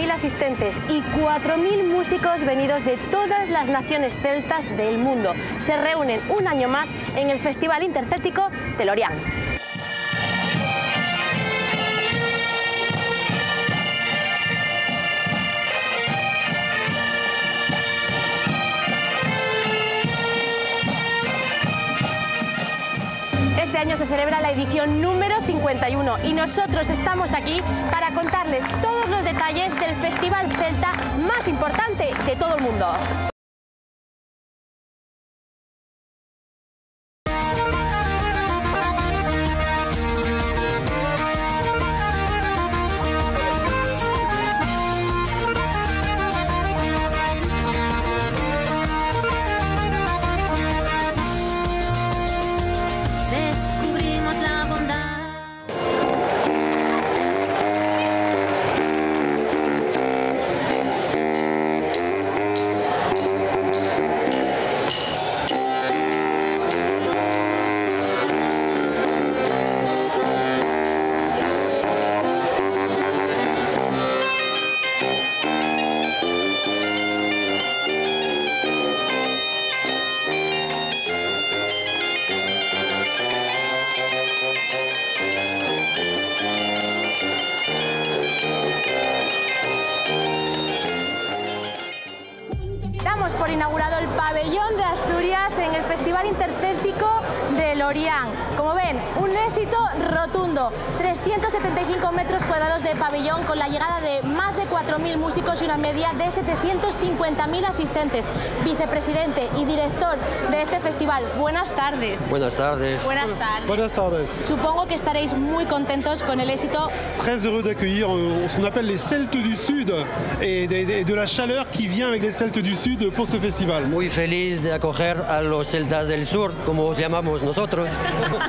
150.000 asistentes y 4.000 músicos venidos de todas las naciones celtas del mundo se reúnen un año más en el Festival Intercéltico de Lorient. Este año se celebra la edición número 51 y nosotros estamos aquí para contarles todos los detalles del festival celta más importante de todo el mundo. Damos por inaugurado el pabellón de Asturias en el Festival Intercéltico de Lorient. Como ven, un éxito rotundo. 375 metros cuadrados de pabellón con la llegada de más de 4.000 músicos y una media de 750.000 asistentes. Vicepresidente y director de este festival, buenas tardes. Buenas tardes. Buenas tardes. Buenas tardes. Supongo que estaréis muy contentos con el éxito. Très heureux d'accueillir ce qu'on appelle les Celtes du Sud et de la chaleur qui vient avec les Celtes du Sud pour ce festival. Muy feliz de acoger a los celtas del sur, como os llamamos nosotros,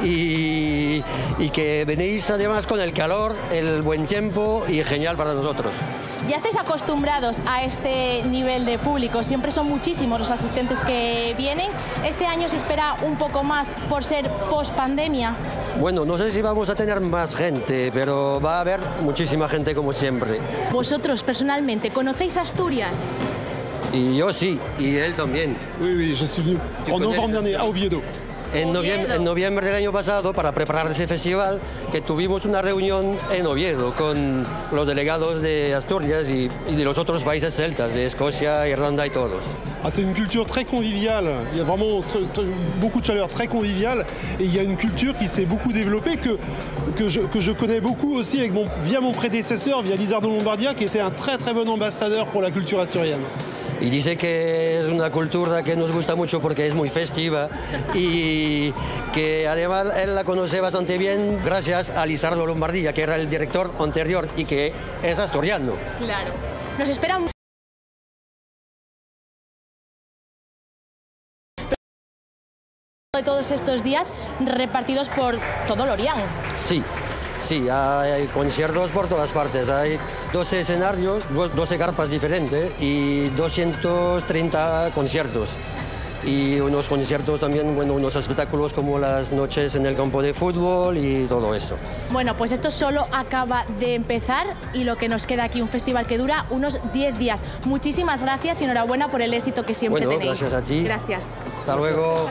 y que venís además con el calor, el buen tiempo y genial para nosotros. Ya estáis acostumbrados a este nivel de público, siempre son muchísimos los asistentes que vienen. Este año se espera un poco más por ser post-pandemia. Bueno, no sé si vamos a tener más gente, pero va a haber muchísima gente como siempre. ¿Vosotros personalmente conocéis Asturias? Y yo sí, y él también. Oui, oui, je suis venu en novembre dernier à Oviedo. En noviembre del año pasado, para preparar ese festival, que tuvimos una reunión en Oviedo con los delegados de Asturias y de los otros países celtas, de Escocia, Irlanda y todos. Ah, c'est une culture très conviviale, il y a vraiment beaucoup de chaleur, très conviviale, et il y a une culture qui s'est beaucoup développée, que je connais beaucoup aussi avec via mon prédécesseur, via Lizardo Lombardia, qui était un très très bon ambassadeur pour la culture asturienne. Y dice que es una cultura que nos gusta mucho porque es muy festiva y que además él la conoce bastante bien gracias a Lizardo Lombardía, que era el director anterior y que es asturiano. Claro. Nos espera un... de todos estos días repartidos por todo Lorient. Sí. Sí, hay conciertos por todas partes, hay 12 escenarios, 12 carpas diferentes y 230 conciertos. Y unos conciertos también, bueno, unos espectáculos como las noches en el campo de fútbol y todo eso. Bueno, pues esto solo acaba de empezar y lo que nos queda aquí, un festival que dura unos 10 días. Muchísimas gracias y enhorabuena por el éxito que siempre tenéis. Gracias a ti. Gracias. Hasta luego.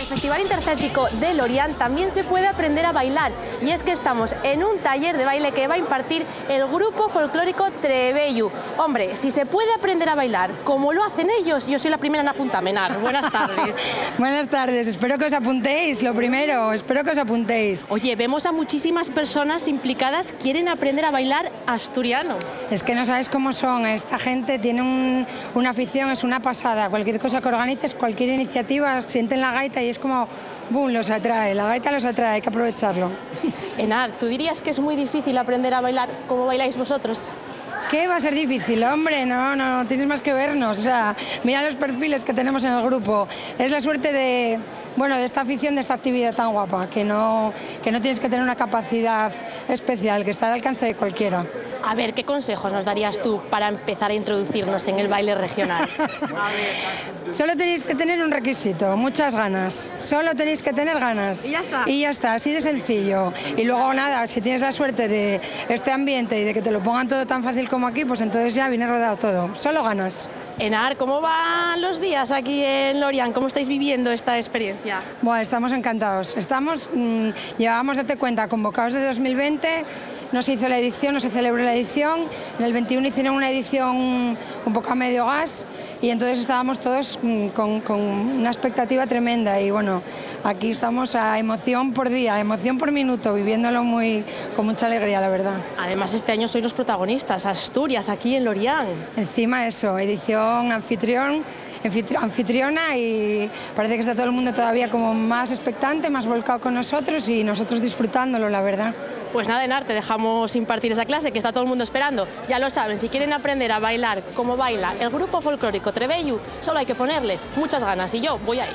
Festival Intercéntrico de Lorient también se puede aprender a bailar, y es que estamos en un taller de baile que va a impartir el grupo folclórico Trebellu. Hombre, si se puede aprender a bailar como lo hacen ellos, yo soy la primera en apuntarme. Enar, buenas tardes. Buenas tardes, espero que os apuntéis, lo primero, espero que os apuntéis. Oye, vemos a muchísimas personas implicadas, quieren aprender a bailar asturiano. Es que no sabes cómo son, esta gente tiene una afición, es una pasada, cualquier cosa que organices, cualquier iniciativa, sienten la gaita y es como, ¡boom!, los atrae, la gaita los atrae, hay que aprovecharlo. Enar, ¿tú dirías que es muy difícil aprender a bailar como bailáis vosotros? ¿Qué va a ser difícil? Hombre, no, tienes más que vernos. O sea, mira los perfiles que tenemos en el grupo. Es la suerte de esta afición, de esta actividad tan guapa, que no tienes que tener una capacidad especial, que está al alcance de cualquiera. A ver, ¿qué consejos nos darías tú para empezar a introducirnos en el baile regional? Solo tenéis que tener un requisito, muchas ganas. Solo tenéis que tener ganas. Y ya está. Y ya está, así de sencillo. Y luego nada, si tienes la suerte de este ambiente y de que te lo pongan todo tan fácil como aquí, pues entonces ya viene rodado todo. Solo ganas. Enar, ¿cómo van los días aquí en Lorient? ¿Cómo estáis viviendo esta experiencia? Bueno, estamos encantados. Llevábamos, date cuenta, convocados de 2020. No se hizo la edición, no se celebró la edición. En el 21 hicieron una edición un poco a medio gas y entonces estábamos todos con una expectativa tremenda y bueno, aquí estamos a emoción por día, emoción por minuto, viviéndolo con mucha alegría, la verdad. Además, este año sois los protagonistas, Asturias, aquí en Lorient. Encima eso, edición anfitriona y parece que está todo el mundo todavía como más expectante, más volcado con nosotros y nosotros disfrutándolo, la verdad. Pues nada, Enar, te dejamos impartir esa clase que está todo el mundo esperando. Ya lo saben, si quieren aprender a bailar como baila el grupo folclórico Trebellu, solo hay que ponerle muchas ganas y yo voy a ir.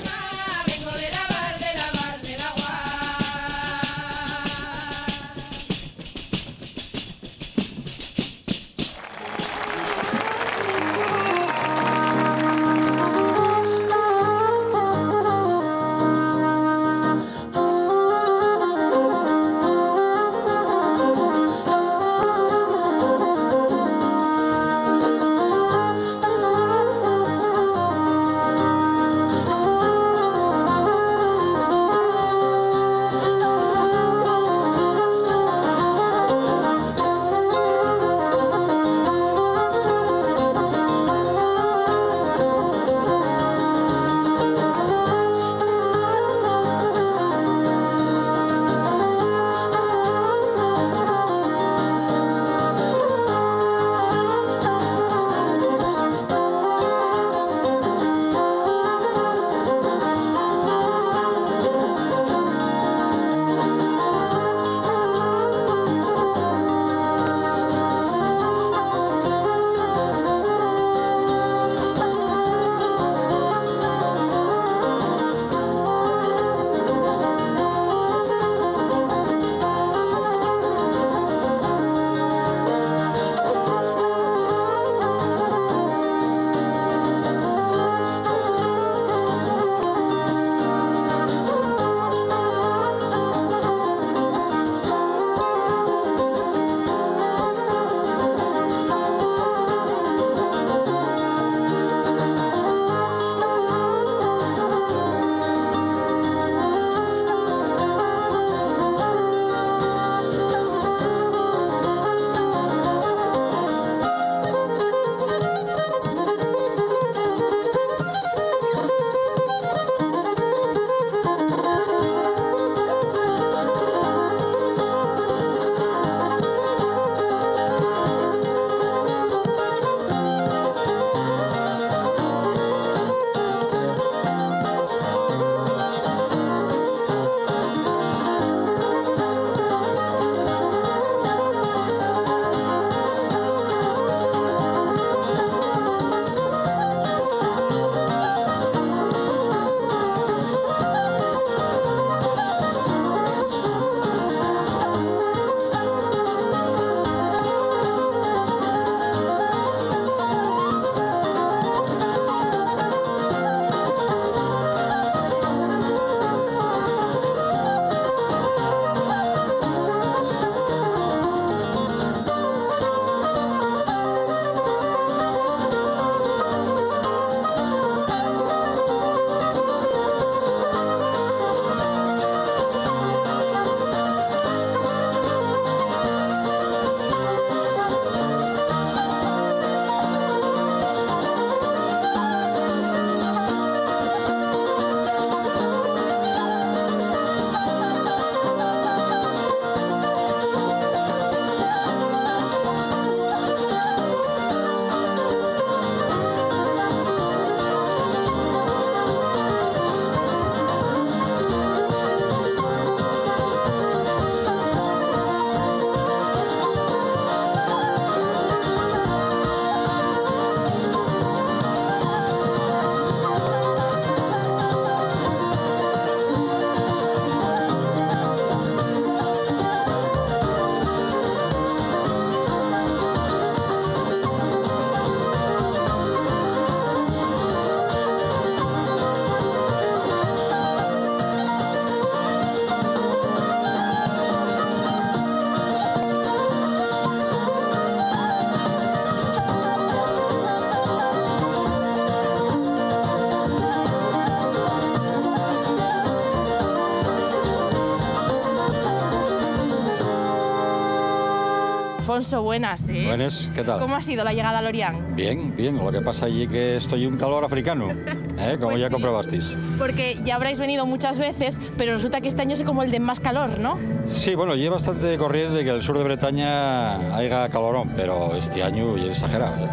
Alfonso, buenas, ¿eh? Buenas, ¿qué tal? ¿Cómo ha sido la llegada a Lorient? Bien, bien. Lo que pasa allí es que estoy un calor africano, como Pues ya sí. comprobasteis. Porque ya habréis venido muchas veces, pero resulta que este año es como el de más calor, ¿no? Sí, bueno, y es bastante corriente que el sur de Bretaña haya calorón, pero este año ya es exagerado.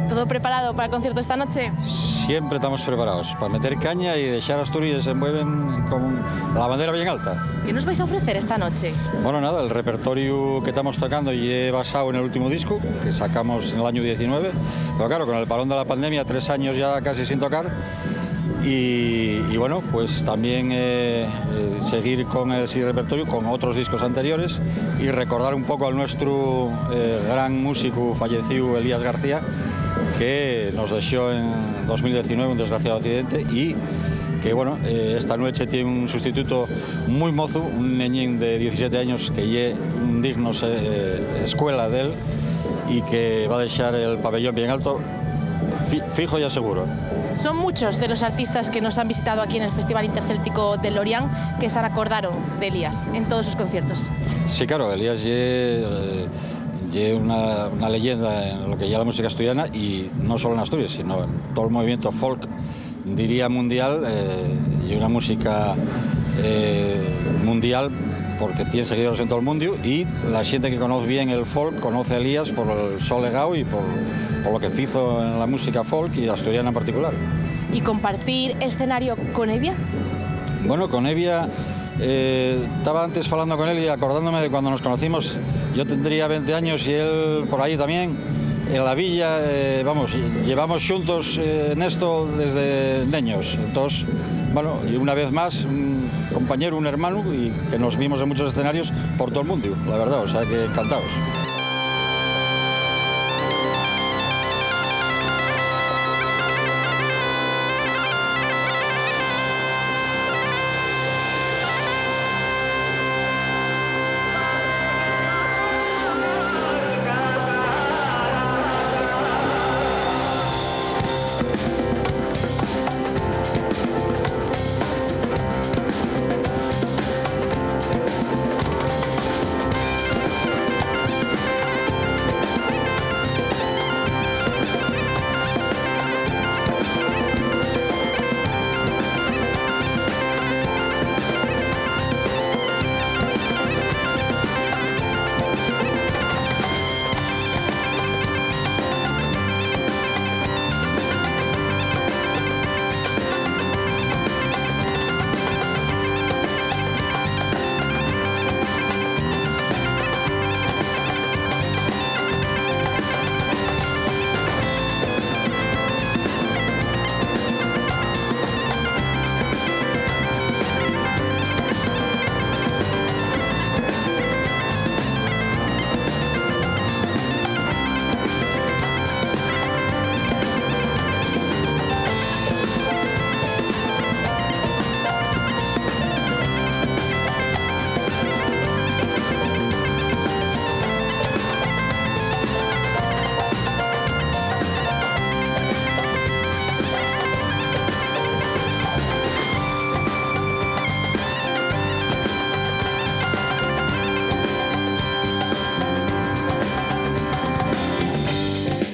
¿Todo preparado para el concierto esta noche? Siempre estamos preparados para meter caña y dejar Asturias se mueven con la bandera bien alta. ¿Qué nos vais a ofrecer esta noche? Bueno, nada, el repertorio que estamos tocando y he basado en el último disco que sacamos en el año 19, pero claro, con el parón de la pandemia, 3 años ya casi sin tocar. Y bueno, pues también seguir con ese repertorio, con otros discos anteriores y recordar un poco al nuestro gran músico fallecido Elías García, que nos dejó en 2019 un desgraciado accidente y que bueno, esta noche tiene un sustituto muy mozo, un neñín de 17 años que es un digno escuela de él y que va a dejar el pabellón bien alto, fijo y seguro. Son muchos de los artistas que nos han visitado aquí en el Festival Intercéltico de Lorient que se acordaron de Elías en todos sus conciertos. Sí, claro, Elías es una leyenda en lo que ya la música asturiana y no solo en Asturias, sino en todo el movimiento folk, diría mundial, y una música mundial porque tiene seguidores en todo el mundo y la gente que conoce bien el folk conoce a Elías por el so legado y por lo que hizo en la música folk y asturiana en particular. ¿Y compartir escenario con Evia? Bueno, con Evia estaba antes hablando con él y acordándome de cuando nos conocimos. Yo tendría 20 años y él por ahí también. En la villa, vamos, llevamos juntos en esto desde niños. Entonces, bueno, y una vez más, un compañero, un hermano, y que nos vimos en muchos escenarios por todo el mundo, la verdad, o sea que encantados.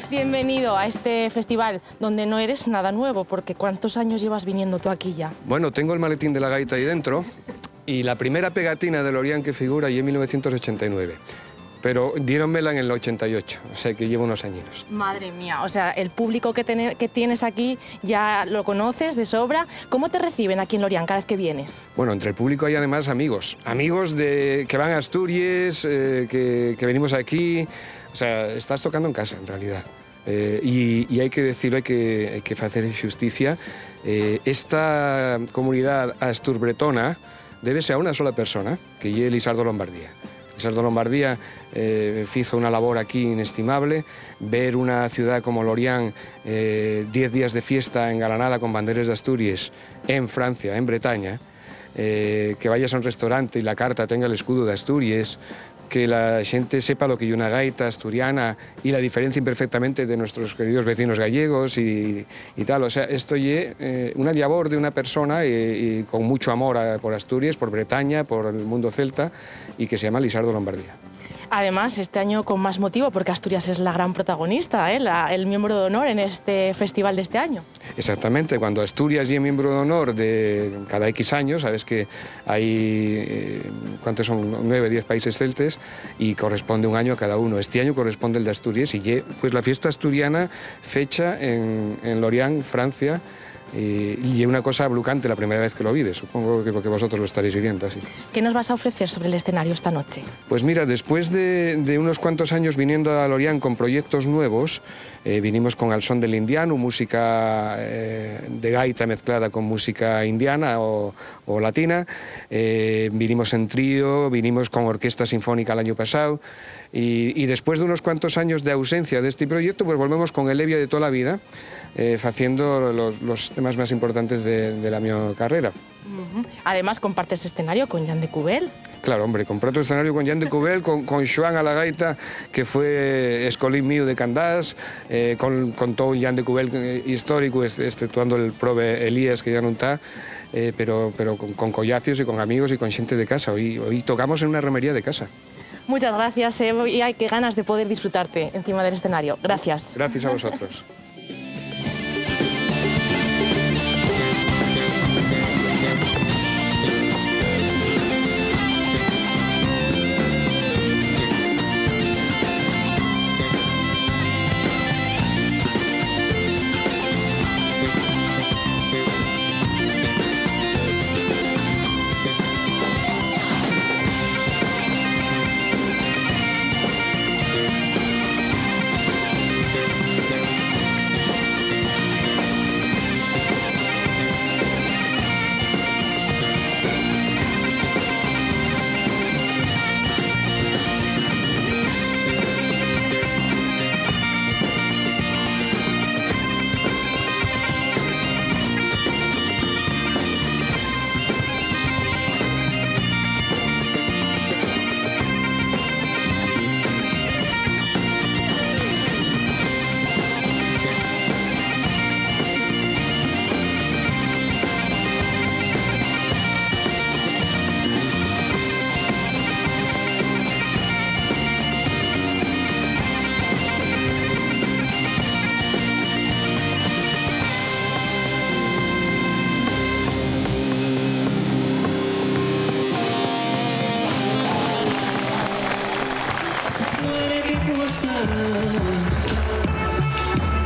Bienvenido a este festival donde no eres nada nuevo, porque ¿cuántos años llevas viniendo tú aquí ya? Bueno, tengo el maletín de la gaita ahí dentro y la primera pegatina de Lorient que figura ahí en 1989. Pero diéronmela en el 88, o sea que llevo unos añinos. Madre mía, o sea, el público que tienes aquí ya lo conoces de sobra. ¿Cómo te reciben aquí en Lorient cada vez que vienes? Bueno, entre el público hay además amigos que van a Asturias, que venimos aquí. O sea, estás tocando en casa, en realidad. Y hay que decirlo, hay que hacer justicia. Esta comunidad asturbretona debe ser a una sola persona, que es Lisardo Lombardía. Lisardo Lombardía hizo una labor aquí inestimable. Ver una ciudad como Lorient, 10 días de fiesta engalanada con banderas de Asturias en Francia, en Bretaña, que vayas a un restaurante y la carta tenga el escudo de Asturias, que la gente sepa lo que es una gaita asturiana y la diferencia imperfectamente de nuestros queridos vecinos gallegos y tal. O sea, esto es una labor de una persona y con mucho amor por Asturias, por Bretaña, por el mundo celta y que se llama Lisardo Lombardía. Además, este año con más motivo, porque Asturias es la gran protagonista, el miembro de honor en este festival de este año. Exactamente, cuando Asturias es miembro de honor de cada X años, sabes que hay, ¿cuántos son? 9, 10 países celtes y corresponde un año a cada uno. Este año corresponde el de Asturias y pues la fiesta asturiana fecha en Lorient, Francia. Y es una cosa ablucante la primera vez que lo vives, supongo que porque vosotros lo estaréis viviendo así. ¿Qué nos vas a ofrecer sobre el escenario esta noche? Pues mira, después de unos cuantos años viniendo a Lorient con proyectos nuevos, vinimos con Al Son del Indiano, música de gaita mezclada con música indiana o latina, vinimos en trío, vinimos con orquesta sinfónica el año pasado y después de unos cuantos años de ausencia de este proyecto, pues volvemos con el Hevia de toda la vida, haciendo los temas más importantes de la mi carrera. Además, compartes escenario con Jan de Cubel. Claro, hombre, compré otro escenario con Jan de Cubel, con Xoán a la gaita, que fue escolín mío de Candás, con todo un Jan de Cubel histórico, exceptuando el prove Elías, que ya no está, pero con collacios y con amigos y con gente de casa. Hoy tocamos en una remería de casa. Muchas gracias, y hay que ganas de poder disfrutarte encima del escenario. Gracias. Gracias a vosotros.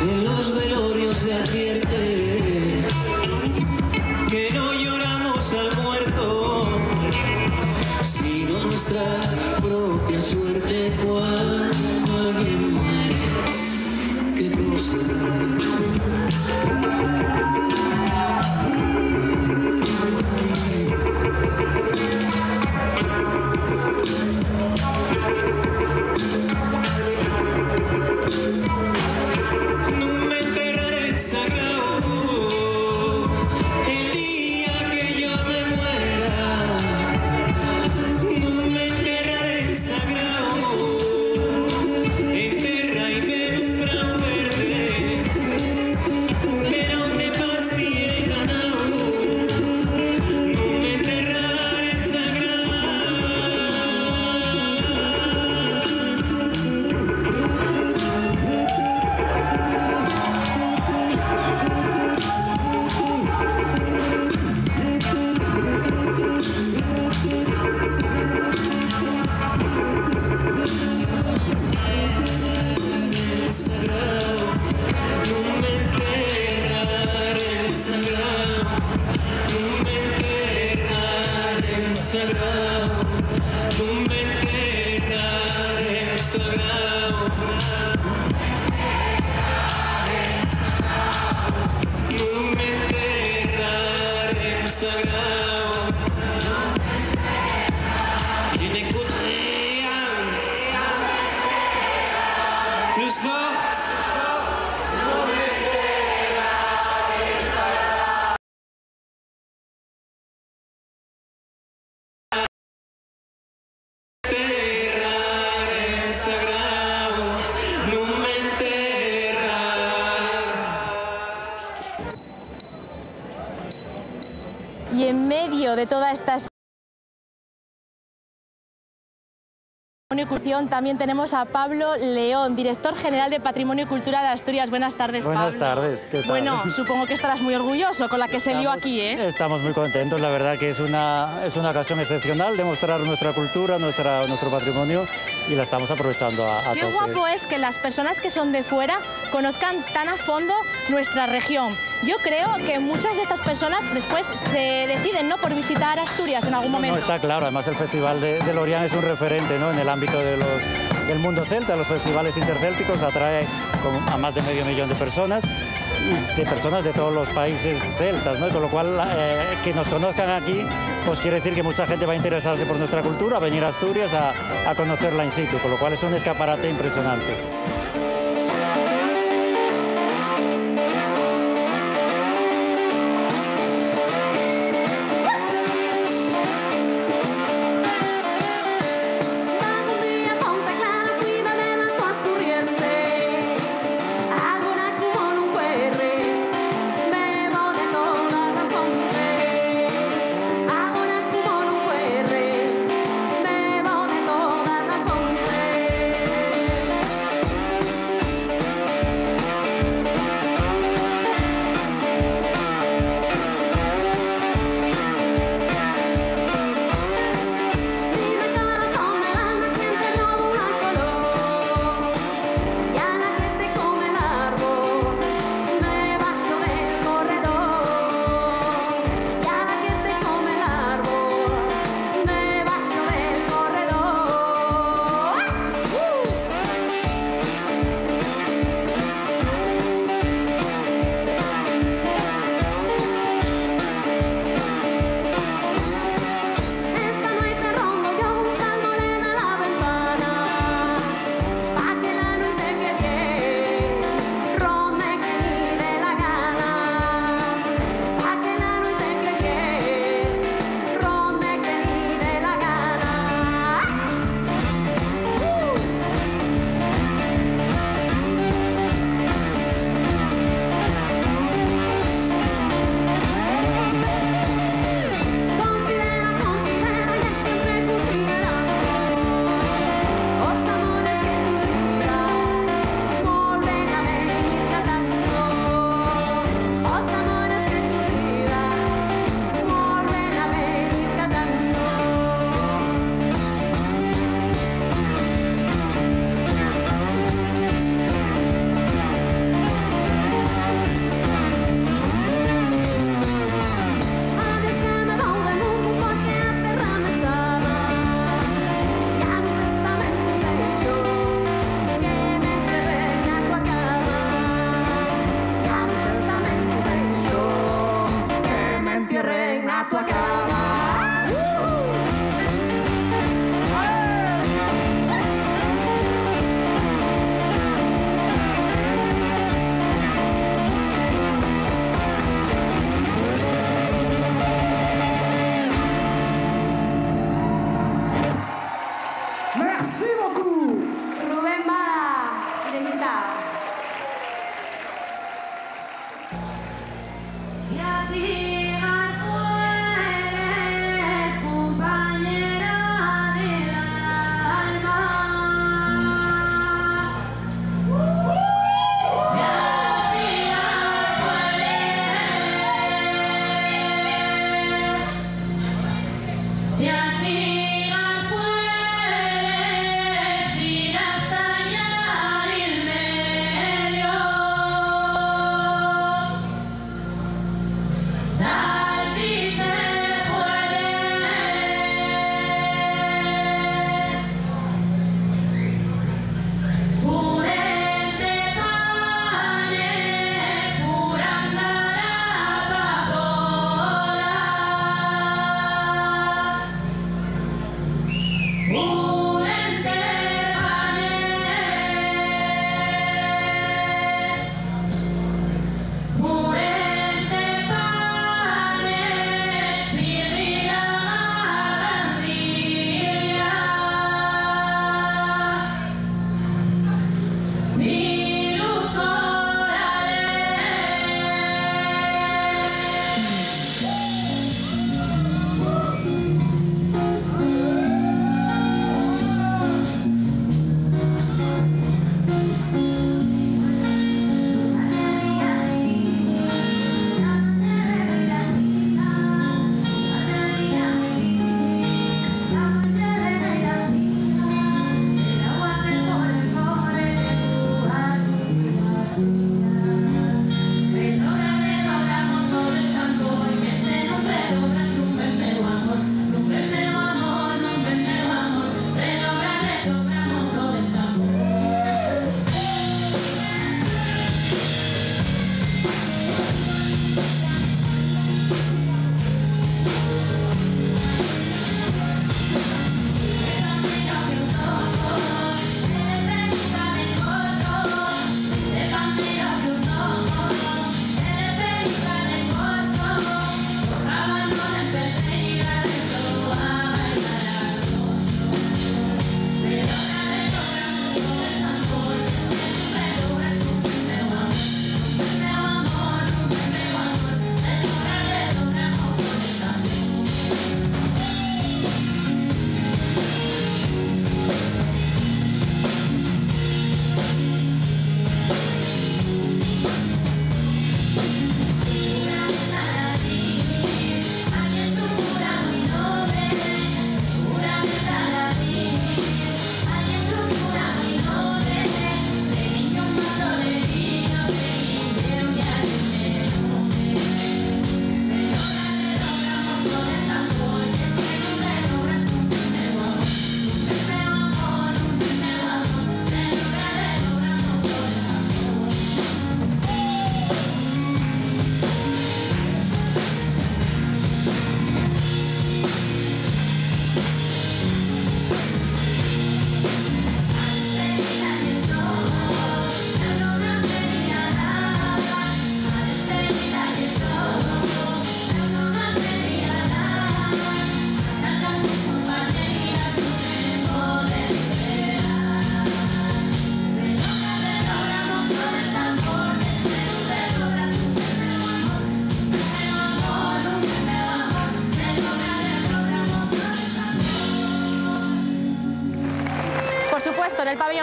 En los velorios se advierte que no lloramos al muerto, sino nuestra propia suerte cuando alguien muere. Qué cosa. Y en medio de toda esta Patrimonio y Cultura. También tenemos a Pablo León, director general de Patrimonio y Cultura de Asturias. Buenas tardes, Pablo. Buenas tardes, ¿qué tal? Bueno, supongo que estarás muy orgulloso con la que se lió aquí, ¿eh? Estamos muy contentos, la verdad que es una ocasión excepcional de mostrar nuestra cultura, nuestro patrimonio, y la estamos aprovechando a Qué tope. guapo es que las personas que son de fuera conozcan tan a fondo nuestra región. Yo creo que muchas de estas personas después se deciden, ¿no?, por visitar Asturias en algún momento. No, está claro, además el Festival de Lorient es un referente, ¿no?, en el ámbito del mundo celta. Los festivales intercélticos atrae a más de medio millón de personas, de personas de todos los países celtas, ¿no? Y con lo cual que nos conozcan aquí, pues quiere decir que mucha gente va a interesarse por nuestra cultura, a venir a Asturias a conocerla in situ, con lo cual es un escaparate impresionante.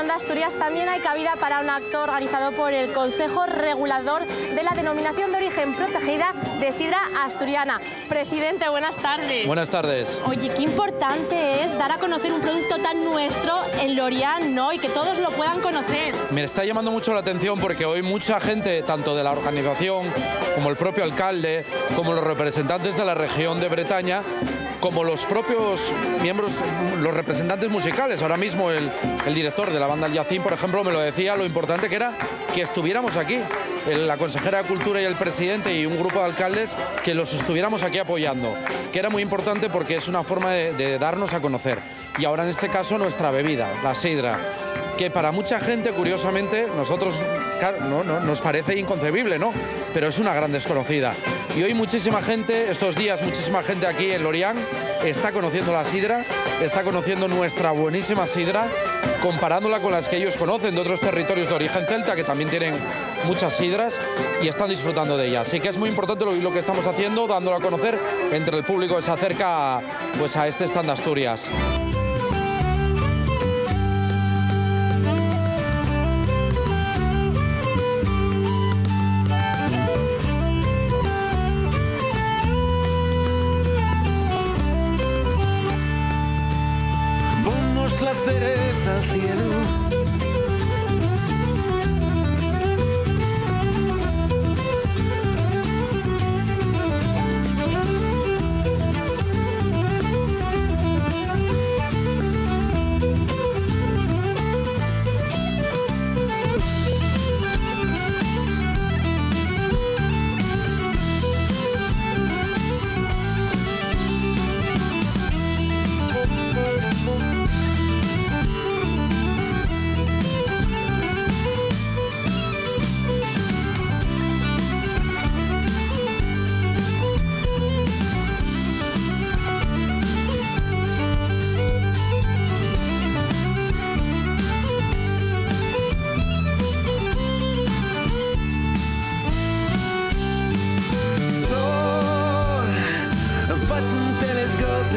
de Asturias también hay cabida para un acto organizado por el Consejo Regulador de la Denominación de Origen Protegida de Sidra Asturiana. Presidente, buenas tardes. Buenas tardes. Oye, qué importante es dar a conocer un producto tan nuestro en Lorient, ¿no? Y que todos lo puedan conocer. Me está llamando mucho la atención porque hoy mucha gente, tanto de la organización como el propio alcalde, como los representantes de la región de Bretaña, como los propios miembros, los representantes musicales. Ahora mismo el director de la banda El Yacín, por ejemplo, me lo decía, lo importante que era que estuviéramos aquí. La consejera de Cultura y el presidente y un grupo de alcaldes que los estuviéramos aquí apoyando, que era muy importante porque es una forma de darnos a conocer. Y ahora en este caso nuestra bebida, la sidra, que para mucha gente, curiosamente, nosotros nos parece inconcebible, ¿no? Pero es una gran desconocida. Y hoy muchísima gente, estos días muchísima gente aquí en Lorient está conociendo la sidra, está conociendo nuestra buenísima sidra, comparándola con las que ellos conocen de otros territorios de origen celta, que también tienen muchas sidras, y están disfrutando de ella. Así que es muy importante lo que estamos haciendo, dándolo a conocer entre el público que se acerca pues, a este stand de Asturias. La cereza al cielo,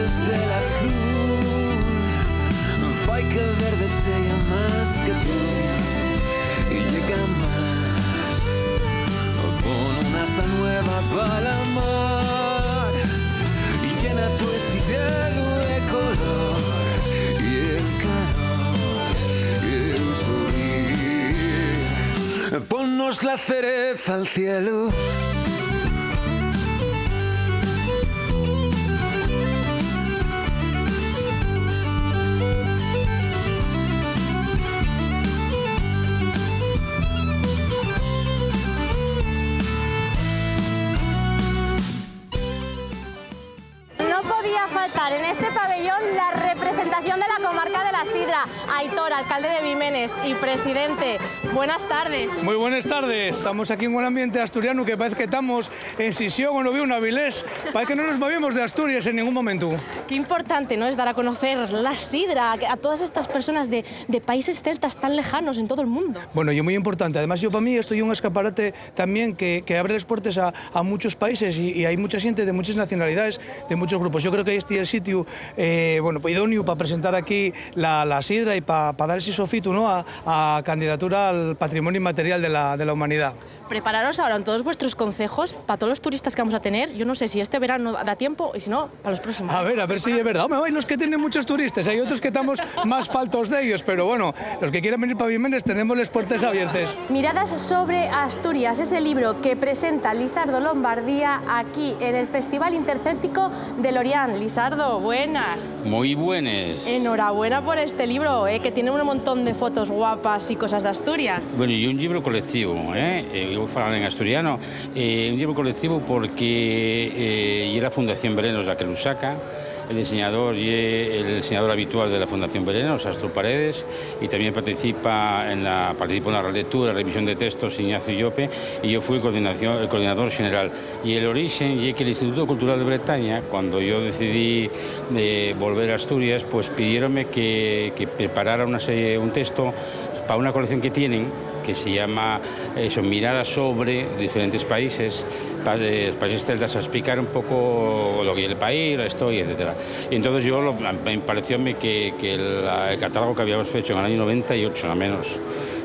del azul, fai que el verde sea más que tú y llega más, pon una asa nueva para la mar y llena tu cielo de color y el calor y el subir, ponnos la cereza al cielo. Faltar en este pabellón la representación de la comarca de la sidra. Aitor, alcalde de Vimenes y presidente, buenas tardes. Muy buenas tardes. Estamos aquí en un ambiente asturiano que parece que estamos en Sisión o Novión, Avilés. Parece que no nos movemos de Asturias en ningún momento. Qué importante, ¿no?, es dar a conocer la sidra a todas estas personas de países celtas tan lejanos en todo el mundo. Bueno, y muy importante. Además, yo para mí esto es un escaparate también que abre las puertas a muchos países y hay mucha gente de muchas nacionalidades, de muchos grupos. Yo creo que este es el sitio bueno, idóneo para presentar aquí la sidra y para dar ese sofito, ¿no?, a candidatura al patrimonio inmaterial de la humanidad. Prepararos ahora en todos vuestros consejos para todos los turistas que vamos a tener. Yo no sé si este verano da tiempo y si no, para los próximos. A ver si es verdad. Hombre, hay los que tienen muchos turistas, hay otros que estamos más faltos de ellos, pero bueno, los que quieran venir para Vimenes tenemos las puertas abiertas. Miradas sobre Asturias es el libro que presenta Lisardo Lombardía aquí en el Festival Intercéltico de Lorient. Lisardo, buenas. Muy buenas. Enhorabuena por este libro, que tiene un montón de fotos guapas y cosas de Asturias. Bueno, y un libro colectivo, yo voy a hablar en asturiano, un libro colectivo porque y la Fundación Belenos la que lo saca. El diseñador y el diseñador habitual de la Fundación Belenos, Astro Paredes, y también participa en la relectura, revisión de textos, Ignacio Llope, y yo fui el coordinador general. Y el origen y que el Instituto Cultural de Bretaña, cuando yo decidí volver a Asturias, pues pidieronme que preparara un texto para una colección que tienen, que se llama Miradas sobre diferentes países, países celtas, a explicar un poco lo que es el país, la historia, etc. Y entonces me pareció que el catálogo que habíamos hecho en el año 98, a menos,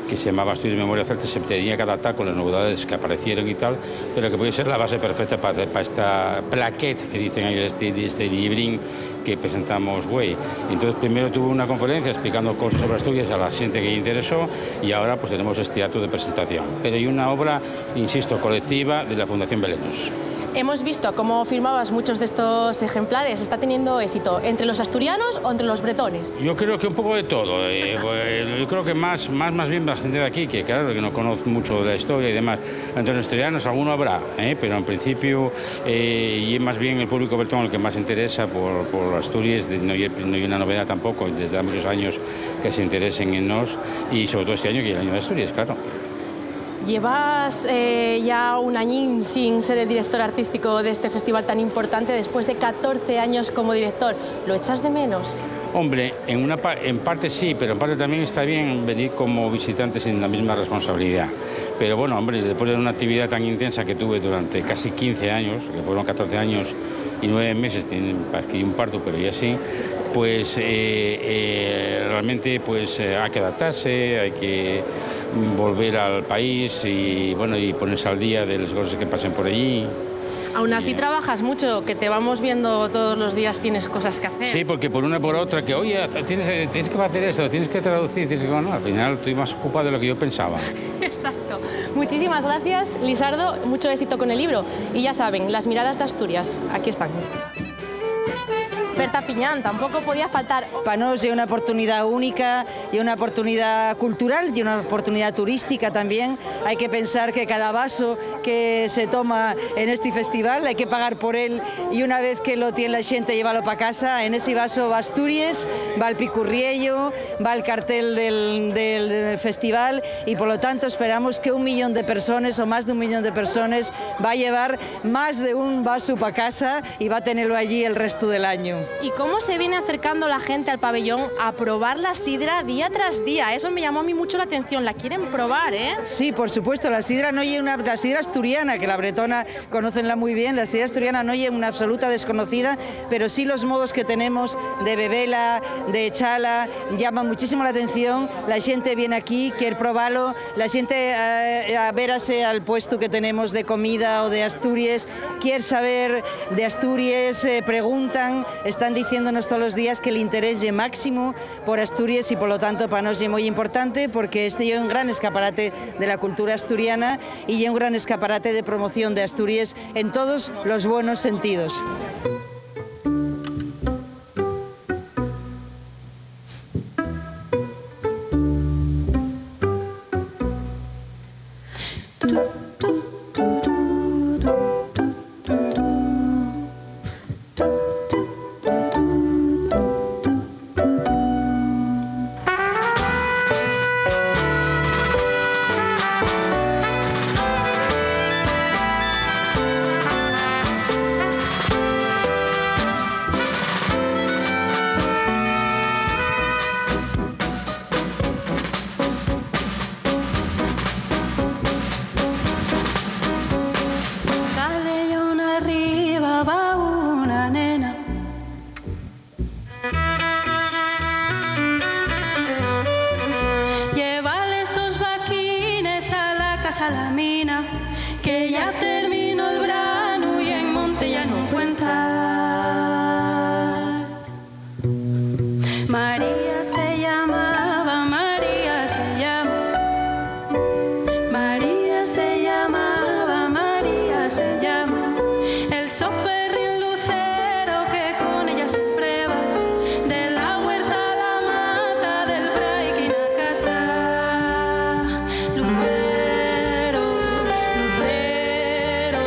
que se llamaba Estudios de Memoria Celta, se tenía que adaptar con las novedades que aparecieron y tal, pero que puede ser la base perfecta para esta plaquette que dicen ahí, este librín que presentamos hoy. Entonces primero tuve una conferencia explicando cosas sobre Asturias a la gente que le interesó y ahora pues tenemos este acto de presentación. Pero hay una obra, insisto, colectiva de la Fundación Belenos. Hemos visto cómo firmabas muchos de estos ejemplares. ¿Está teniendo éxito entre los asturianos o entre los bretones? Yo creo que un poco de todo. Yo creo que más bien la gente de aquí, que claro, que no conoce mucho de la historia y demás. Entre los asturianos alguno habrá, pero en principio y es más bien el público bretón el que más interesa por Asturias. No hay una novedad tampoco, desde hace muchos años que se interesen en nos y sobre todo este año que es el año de Asturias, claro. Llevas ya un añín sin ser el director artístico de este festival tan importante, después de 14 años como director. ¿Lo echas de menos? Hombre, en parte sí, pero en parte también está bien venir como visitante sin la misma responsabilidad. Pero bueno, hombre, después de una actividad tan intensa que tuve durante casi 15 años, que fueron 14 años y 9 meses, aquí un parto, pero ya sí, pues realmente pues hay que adaptarse, hay que volver al país y bueno, y ponerse al día de las cosas que pasen por allí. Aún así trabajas mucho, que te vamos viendo todos los días, tienes cosas que hacer. Sí, porque por una y por otra, que oye, tienes que hacer esto, tienes que traducir, bueno, al final estoy más ocupado de lo que yo pensaba. Exacto. Muchísimas gracias, Lisardo, mucho éxito con el libro. Y ya saben, las miradas de Asturias, aquí están. Berta Piñán, tampoco podía faltar. Para nos es una oportunidad única y una oportunidad cultural y una oportunidad turística también. Hay que pensar que cada vaso que se toma en este festival hay que pagar por él y una vez que lo tiene la gente llévalo para casa. En ese vaso va Asturias, va el picurriello, va el cartel del festival y por lo tanto esperamos que 1 millón de personas o más de 1 millón de personas va a llevar más de un vaso para casa y va a tenerlo allí el resto del año. ¿Y cómo se viene acercando la gente al pabellón a probar la sidra día tras día? Eso me llamó a mí mucho la atención. ¿La quieren probar, Sí, por supuesto. La sidra no es la sidra asturiana, que la bretona conocenla muy bien. La sidra asturiana no es una absoluta desconocida, pero sí los modos que tenemos de bebela, de echala, llaman muchísimo la atención. La gente viene aquí, quiere probarlo. La gente a verase al puesto que tenemos de comida o de Asturias, quiere saber de Asturias, preguntan. Están diciéndonos todos los días que el interés es máximo por Asturias y por lo tanto para nosotros es muy importante porque este es un gran escaparate de la cultura asturiana y es un gran escaparate de promoción de Asturias en todos los buenos sentidos. a la mina, que ya terminó el verano y en monte ya no cuenta. María se llamaba, María se llama, María se llamaba, María se llama. El soperrín lucero que con ella se prueba, de la huerta a la mata, del braiquín a casa. Lucero, lucero,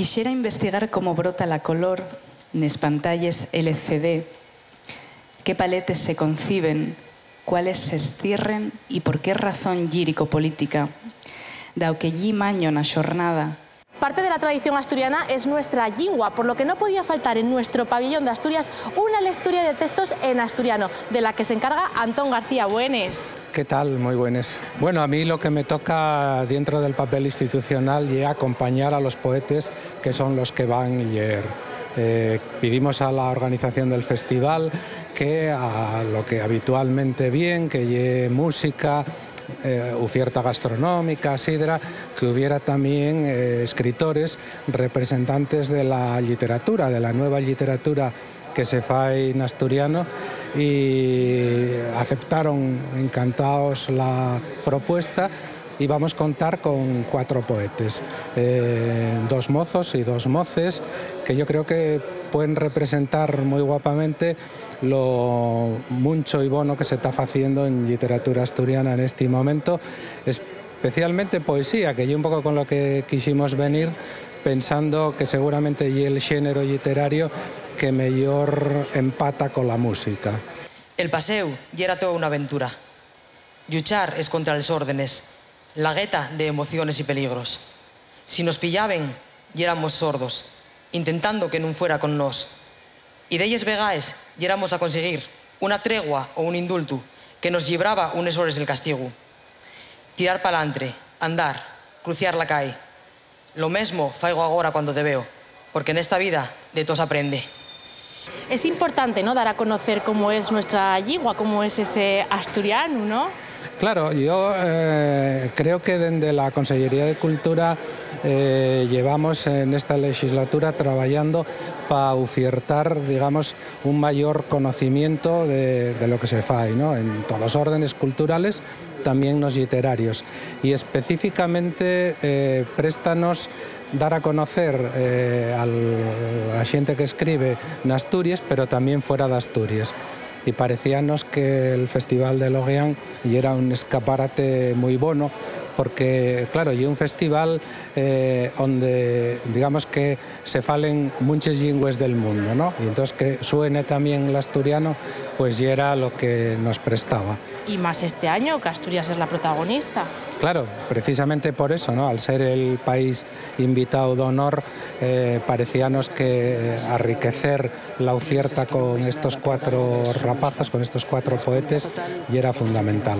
quixera investigar como brota la color nes pantalles LCD, que paletes se conciben, cuáles se estirren e por qué razón lírico-política, dao que lle maño na xornada. Parte de la tradición asturiana es nuestra lingua, por lo que no podía faltar en nuestro pabellón de Asturias una lectura de textos en asturiano, de la que se encarga Antón García. Buenas. ¿Qué tal? Muy buenas. Bueno, a mí lo que me toca dentro del papel institucional es acompañar a los poetas, que son los que van a leer. Pedimos a la organización del festival que a lo que habitualmente bien, que lleve música, oferta gastronómica, sidra, que hubiera también escritores, representantes de la literatura, de la nueva literatura que se fai en asturiano, y aceptaron encantados la propuesta. Y vamos a contar con 4 poetes, 2 mozos y 2 moces, que yo creo que pueden representar muy guapamente lo mucho y bueno que se está haciendo en literatura asturiana en este momento, especialmente poesía, que yo un poco con lo que quisimos venir, pensando que seguramente es el género literario que mejor empata con la música. El paseo ya era toda una aventura. Luchar es contra los órdenes, la gueta de emociones y peligros. Si nos pillaban, ya éramos sordos, intentando que no fuera con nos. Y de ellas vegaes, ya éramos a conseguir una tregua o un indulto que nos libraba unas horas del castigo. Tirar pa'lantre, andar, cruciar la calle. Lo mismo faigo agora cuando te veo, porque en esta vida de todo se aprende. Es importante, ¿no?, dar a conocer cómo es nuestra lengua, cómo es ese asturiano, ¿no? Claro, yo creo que desde la Consellería de Cultura llevamos en esta legislatura trabajando para ofertar, digamos, un mayor conocimiento de lo que se fae, ¿no?, en todos los órdenes culturales, también los literarios. Y específicamente préstanos dar a conocer a la gente que escribe en Asturias, pero también fuera de Asturias. Y parecíanos que el Festival de Logueán era un escaparate muy bueno, porque, claro, es un festival donde, digamos, que se falen muchas lenguas del mundo, ¿no? Y entonces que suene también el asturiano, pues ya era lo que nos prestaba. Y más este año, que Asturias es la protagonista. Claro, precisamente por eso, ¿no? Al ser el país invitado de honor, parecíanos que enriquecer la oferta con estos 4 rapazas, con estos 4 poetes, y era fundamental.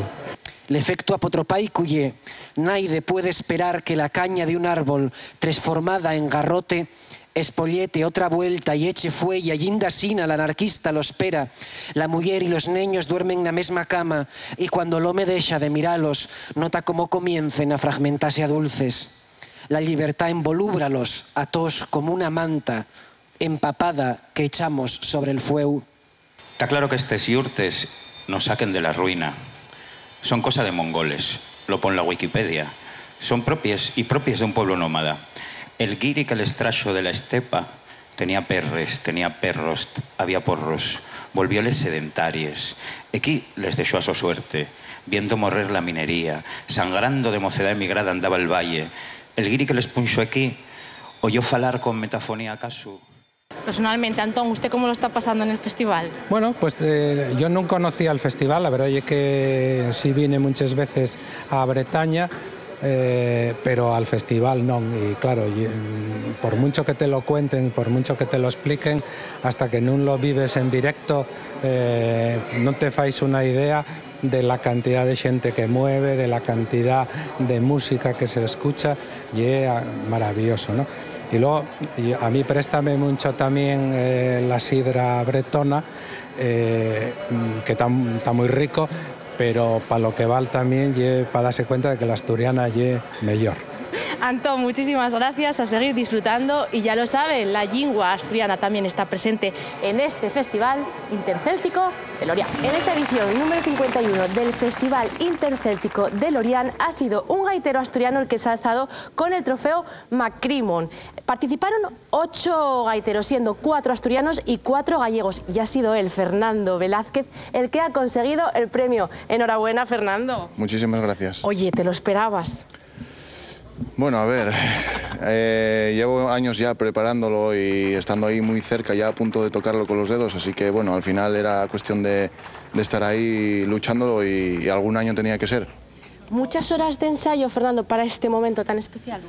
L'efecto apotropaico ye, naide puede esperar que la caña de un árbol transformada en garrote espollete otra vuelta y eche fuelle, y inda sina la anarquista lo espera. La mujer y los niños duermen en la misma cama y cuando l'home deja de mirarlos, nota cómo comiencen a fragmentarse a dulces. La libertad envolúbralos a todos como una manta empapada que echamos sobre el fuego. Está claro que estos yurtes nos saquen de la ruina. Son cosa de mongoles, lo pone la Wikipedia. Son propias de un pueblo nómada. El guiri que les trajo de la estepa tenía perres, tenía perros, había porros, volvióles sedentarios. Aquí les dejó a su suerte, viendo morrer la minería, sangrando de mocedad emigrada andaba el valle. El guiri que les punxó aquí oyó falar con metafonía acaso. Personalmente, Antón, ¿usted cómo lo está pasando en el festival? Bueno, pues yo no conocía el festival, la verdad es que sí vine muchas veces a Bretaña, pero al festival no. Y claro, por mucho que te lo cuenten, por mucho que te lo expliquen, hasta que no lo vives en directo, no te fais una idea de la cantidad de gente que mueve, de la cantidad de música que se escucha, y es maravilloso, ¿no? Y luego, a mí préstame mucho también la sidra bretona, que está muy rico, pero para lo que vale también, para darse cuenta de que la asturiana es mejor. Antón, muchísimas gracias, a seguir disfrutando, y ya lo saben, la lingua asturiana también está presente en este Festival Intercéltico de Lorient. En esta edición número 51 del Festival Intercéltico de Lorient ha sido un gaitero asturiano el que se ha alzado con el trofeo Macrimon. Participaron 8 gaiteros, siendo 4 asturianos y 4 gallegos, y ha sido él, Fernando Velázquez, el que ha conseguido el premio. Enhorabuena, Fernando. Muchísimas gracias. Oye, ¿te lo esperabas? Bueno, a ver, llevo años ya preparándolo y estando ahí muy cerca, ya a punto de tocarlo con los dedos, así que bueno, al final era cuestión de estar ahí luchándolo y algún año tenía que ser. Muchas horas de ensayo, Fernando, para este momento tan especial.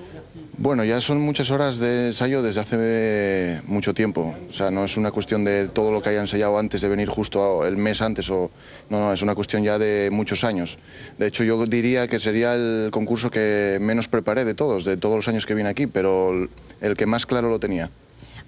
Bueno, ya son muchas horas de ensayo desde hace mucho tiempo. O sea, no es una cuestión de todo lo que haya ensayado antes de venir justo el mes antes. No, es una cuestión ya de muchos años. De hecho, yo diría que sería el concurso que menos preparé de todos los años que vine aquí, pero el que más claro lo tenía.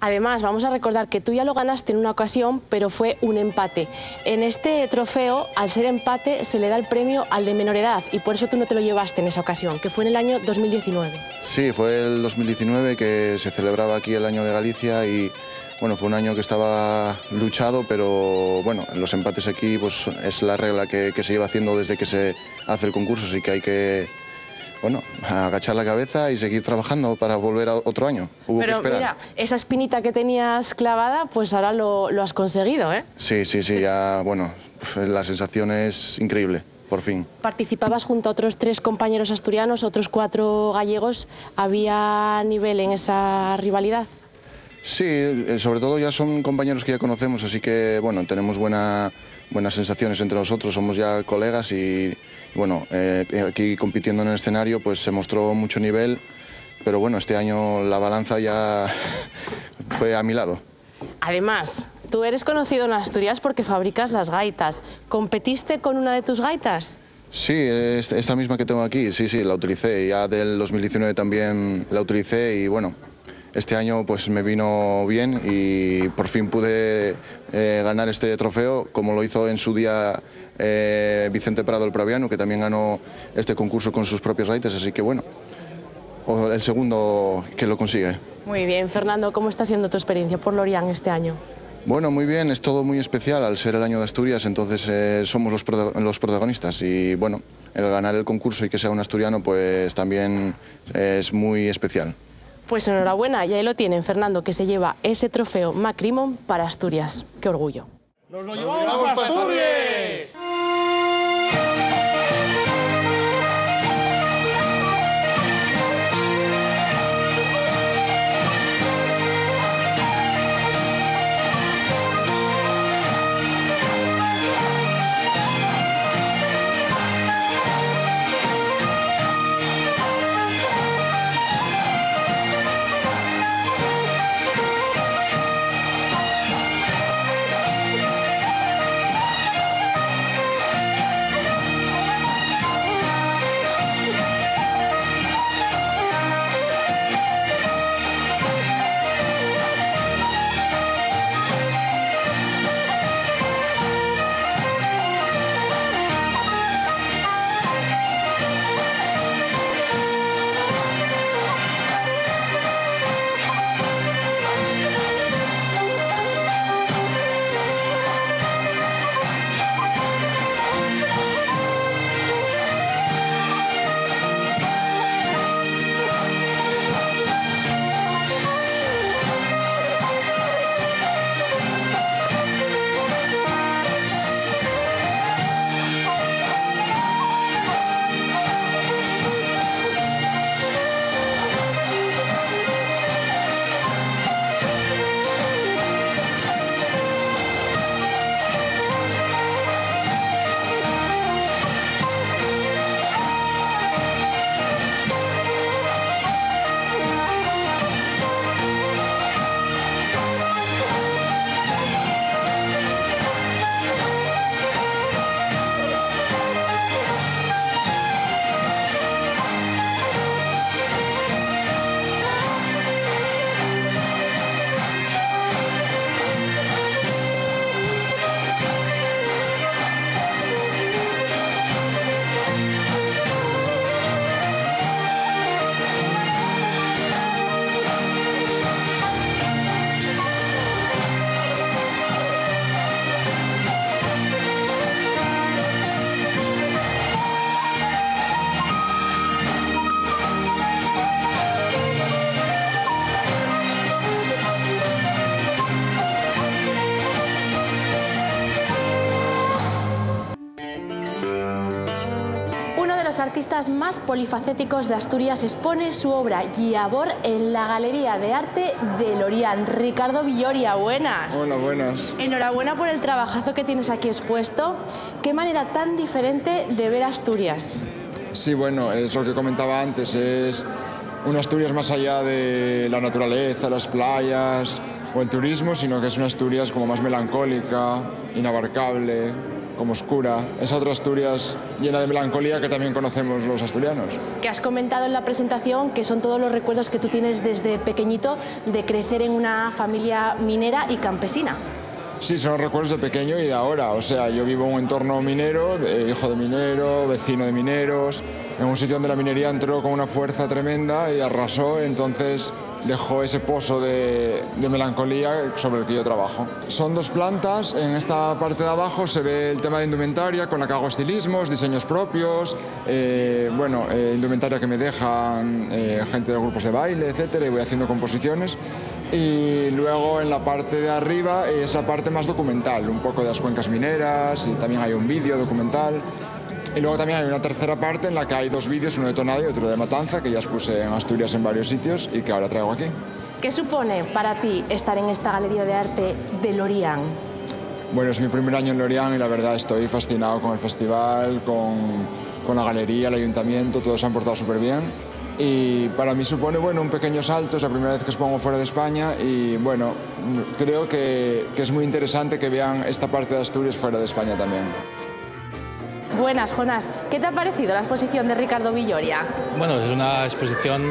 Además, vamos a recordar que tú ya lo ganaste en una ocasión, pero fue un empate. En este trofeo, al ser empate, se le da el premio al de menor edad y por eso tú no te lo llevaste en esa ocasión, que fue en el año 2019. Sí, fue el 2019 que se celebraba aquí el Año de Galicia y bueno, fue un año que estaba luchado, pero bueno, en los empates aquí pues, es la regla que se lleva haciendo desde que se hace el concurso, así que hay que... Bueno, agachar la cabeza y seguir trabajando para volver a otro año. Hubo que esperar. Mira, esa espinita que tenías clavada, pues ahora lo has conseguido, ¿eh? Sí, ya, bueno, la sensación es increíble, por fin. Participabas junto a otros 3 compañeros asturianos, otros 4 gallegos. ¿Había nivel en esa rivalidad? Sí, sobre todo ya son compañeros que ya conocemos, así que, bueno, tenemos buenas sensaciones entre nosotros, somos ya colegas y... Bueno, aquí compitiendo en el escenario pues se mostró mucho nivel, pero bueno, este año la balanza ya fue a mi lado. Además, tú eres conocido en Asturias porque fabricas las gaitas. ¿Competiste con una de tus gaitas? Sí, esta misma que tengo aquí, sí, la utilicé. Ya del 2019 también la utilicé y bueno, este año pues me vino bien y por fin pude ganar este trofeo, como lo hizo en su día Vicente Prado el Praviano, que también ganó este concurso con sus propias gaitas, así que bueno, el segundo que lo consigue. Muy bien, Fernando, ¿cómo está siendo tu experiencia por Lorient este año? Bueno, muy bien, es todo muy especial al ser el Año de Asturias, entonces somos los protagonistas y bueno, el ganar el concurso y que sea un asturiano pues también es muy especial. Pues enhorabuena, y ahí lo tienen, Fernando, que se lleva ese trofeo Macrimon para Asturias. ¡Qué orgullo! ¡Nos lo llevamos para Asturias! los artistas más polifacéticos de Asturias expone su obra Guiabor en la Galería de Arte de Lorián. Ricardo Villoria, buenas. Hola, buenas. Enhorabuena por el trabajazo que tienes aquí expuesto. ¿Qué manera tan diferente de ver Asturias? Sí, bueno, es lo que comentaba antes, es una Asturias más allá de la naturaleza, las playas o el turismo, sino que es una Asturias como más melancólica, inabarcable, como oscura. Esa otra Asturias llena de melancolía que también conocemos los asturianos. Que has comentado en la presentación que son todos los recuerdos que tú tienes desde pequeñito de crecer en una familia minera y campesina. Sí, son recuerdos de pequeño y de ahora. O sea, yo vivo en un entorno minero, hijo de minero, vecino de mineros, en un sitio donde la minería entró con una fuerza tremenda y arrasó, entonces dejó ese pozo de melancolía sobre el que yo trabajo. Son dos plantas, en esta parte de abajo se ve el tema de indumentaria, con la que hago estilismos, diseños propios, indumentaria que me dejan gente de grupos de baile, etcétera, y voy haciendo composiciones. Y luego en la parte de arriba es la parte más documental, un poco de las cuencas mineras y también hay un vídeo documental. Y luego también hay una tercera parte en la que hay dos vídeos, uno de Tonada y otro de Matanza, que ya expuse en Asturias en varios sitios y que ahora traigo aquí. ¿Qué supone para ti estar en esta Galería de Arte de Lorián? Bueno, es mi primer año en Lorián y la verdad estoy fascinado con el festival, con la galería, el ayuntamiento, todos se han portado súper bien. Y para mí supone un pequeño salto, es la primera vez que expongo fuera de España y bueno, creo que es muy interesante que vean esta parte de Asturias fuera de España también. Buenas, Jonás. ¿Qué te ha parecido la exposición de Ricardo Villoria? Bueno, es una exposición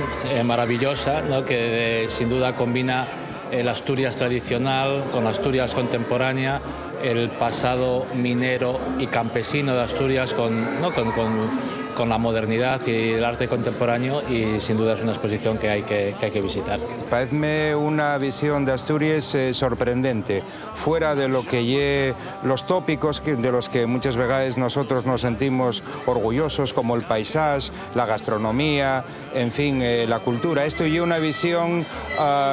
maravillosa, ¿no? Que sin duda combina el Asturias tradicional con la Asturias contemporánea, el pasado minero y campesino de Asturias con la modernidad y el arte contemporáneo y sin duda es una exposición que hay que visitar. Parece una visión de Asturias sorprendente, fuera de lo que los tópicos de los que muchas veces nosotros nos sentimos orgullosos, como el paisaje, la gastronomía, en fin, la cultura. Esto es una visión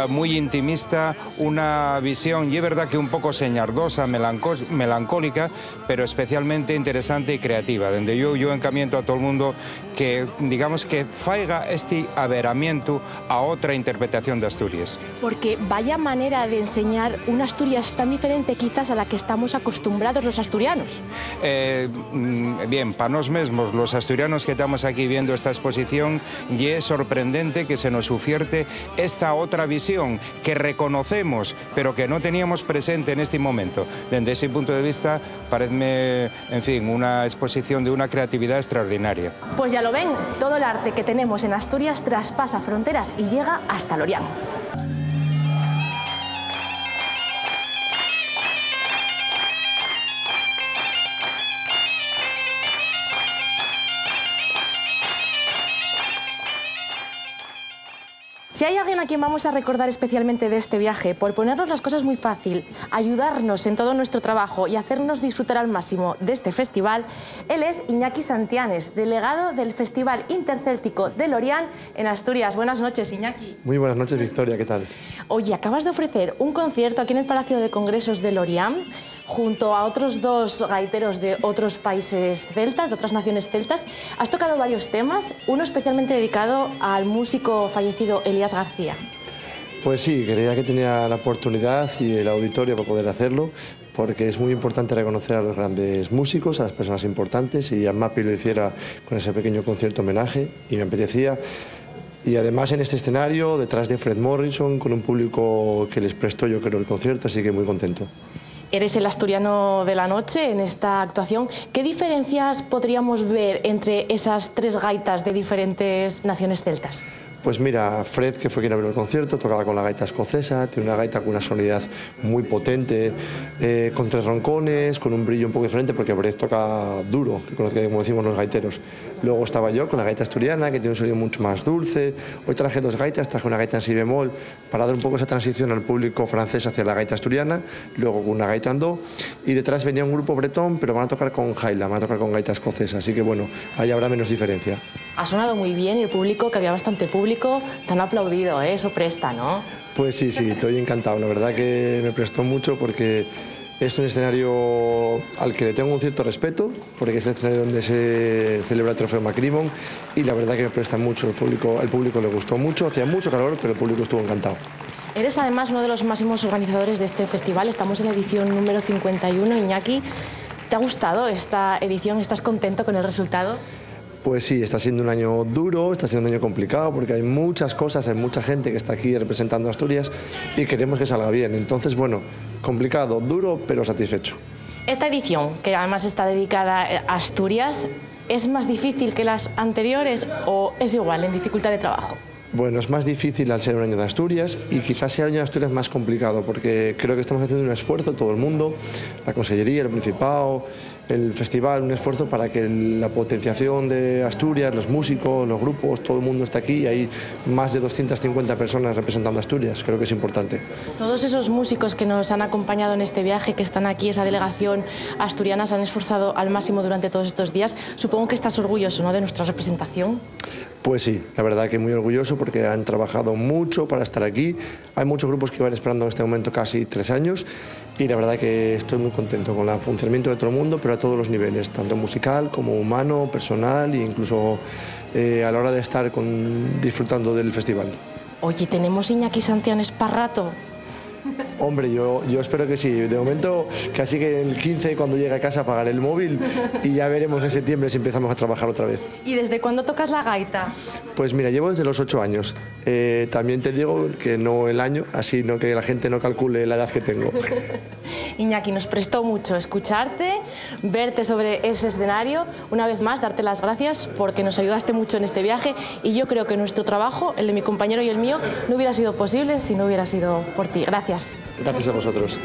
muy intimista, una visión, y es verdad que un poco señardosa, melancólica, pero especialmente interesante y creativa, donde yo encamiento a todo el mundo que, digamos, que faiga este averamiento a otra interpretación de Asturias. Porque vaya manera de enseñar una Asturias tan diferente quizás a la que estamos acostumbrados los asturianos. Bien, para nosotros mismos, los asturianos que estamos aquí viendo esta exposición, y es sorprendente que se nos ofierte esta otra visión que reconocemos, pero que no teníamos presente en este momento. Desde ese punto de vista, parece, en fin, una exposición de una creatividad extraordinaria. Pues ya lo ven, todo el arte que tenemos en Asturias traspasa fronteras y llega hasta Lorián. Si hay alguien a quien vamos a recordar especialmente de este viaje, por ponernos las cosas muy fácil, ayudarnos en todo nuestro trabajo y hacernos disfrutar al máximo de este festival, él es Iñaki Santianes, delegado del Festival Intercéltico de Lorián en Asturias. Buenas noches, Iñaki. Muy buenas noches, Victoria, ¿qué tal? Oye, acabas de ofrecer un concierto aquí en el Palacio de Congresos de Lorián, junto a otros dos gaiteros de otros países celtas, de otras naciones celtas. Has tocado varios temas, uno especialmente dedicado al músico fallecido Elías García. Pues sí, creía que tenía la oportunidad y el auditorio para poder hacerlo, porque es muy importante reconocer a los grandes músicos, a las personas importantes, y a Mapi lo hiciera con ese pequeño concierto homenaje, y me apetecía. Y además en este escenario, detrás de Fred Morrison, con un público que les prestó, yo creo, el concierto, así que muy contento. Eres el asturiano de la noche en esta actuación. ¿Qué diferencias podríamos ver entre esas tres gaitas de diferentes naciones celtas? Pues mira, Fred, que fue quien abrió el concierto, tocaba con la gaita escocesa, tiene una gaita con una sonoridad muy potente, con tres roncones, con un brillo un poco diferente, porque Fred toca duro, como decimos los gaiteros. Luego estaba yo con la gaita asturiana, que tiene un sonido mucho más dulce. Hoy traje dos gaitas, traje una gaita en si bemol, para dar un poco esa transición al público francés hacia la gaita asturiana, luego con una gaita en do, y detrás venía un grupo bretón, pero van a tocar con jaila, van a tocar con gaita escocesa, así que bueno, ahí habrá menos diferencia. Ha sonado muy bien y el público, que había bastante público, te han aplaudido, ¿eh? Eso presta, ¿no? Pues sí, estoy encantado. La verdad que me prestó mucho porque Es un escenario al que le tengo un cierto respeto, porque es el escenario donde se celebra el Trofeo McCrimmon, y la verdad que me presta mucho, el público le gustó mucho, hacía mucho calor, pero el público estuvo encantado. Eres además uno de los máximos organizadores de este festival, estamos en la edición número 51. Iñaki, ¿te ha gustado esta edición? ¿Estás contento con el resultado? Pues sí, está siendo un año duro, está siendo un año complicado porque hay muchas cosas, hay mucha gente que está aquí representando a Asturias y queremos que salga bien. Entonces, bueno, complicado, duro, pero satisfecho. Esta edición, que además está dedicada a Asturias, ¿es más difícil que las anteriores o es igual en dificultad de trabajo? Bueno, es más difícil al ser un año de Asturias y quizás sea el año de Asturias más complicado porque creo que estamos haciendo un esfuerzo, todo el mundo, la Consellería, el Principado, el festival, un esfuerzo para que la potenciación de Asturias, los músicos, los grupos, todo el mundo está aquí y hay más de 250 personas representando a Asturias, creo que es importante. Todos esos músicos que nos han acompañado en este viaje, que están aquí, esa delegación asturiana, se han esforzado al máximo durante todos estos días. Supongo que estás orgulloso, ¿no?, de nuestra representación. Pues sí, la verdad que muy orgulloso porque han trabajado mucho para estar aquí. Hay muchos grupos que van esperando en este momento casi 3 años y la verdad que estoy muy contento con el funcionamiento de todo el mundo, pero a todos los niveles, tanto musical como humano, personal e incluso a la hora de estar disfrutando del festival. Oye, ¿tenemos Iñaki Santianes para rato? Hombre, yo espero que sí. De momento, casi que el 15, cuando llegue a casa, apagaré el móvil y ya veremos en septiembre si empezamos a trabajar otra vez. ¿Y desde cuándo tocas la gaita? Pues mira, llevo desde los 8 años. También te digo que no el año, así no que la gente no calcule la edad que tengo. Iñaki, nos prestó mucho escucharte, verte sobre ese escenario. Una vez más, darte las gracias porque nos ayudaste mucho en este viaje y yo creo que nuestro trabajo, el de mi compañero y el mío, no hubiera sido posible si no hubiera sido por ti. Gracias. Gracias a vosotros.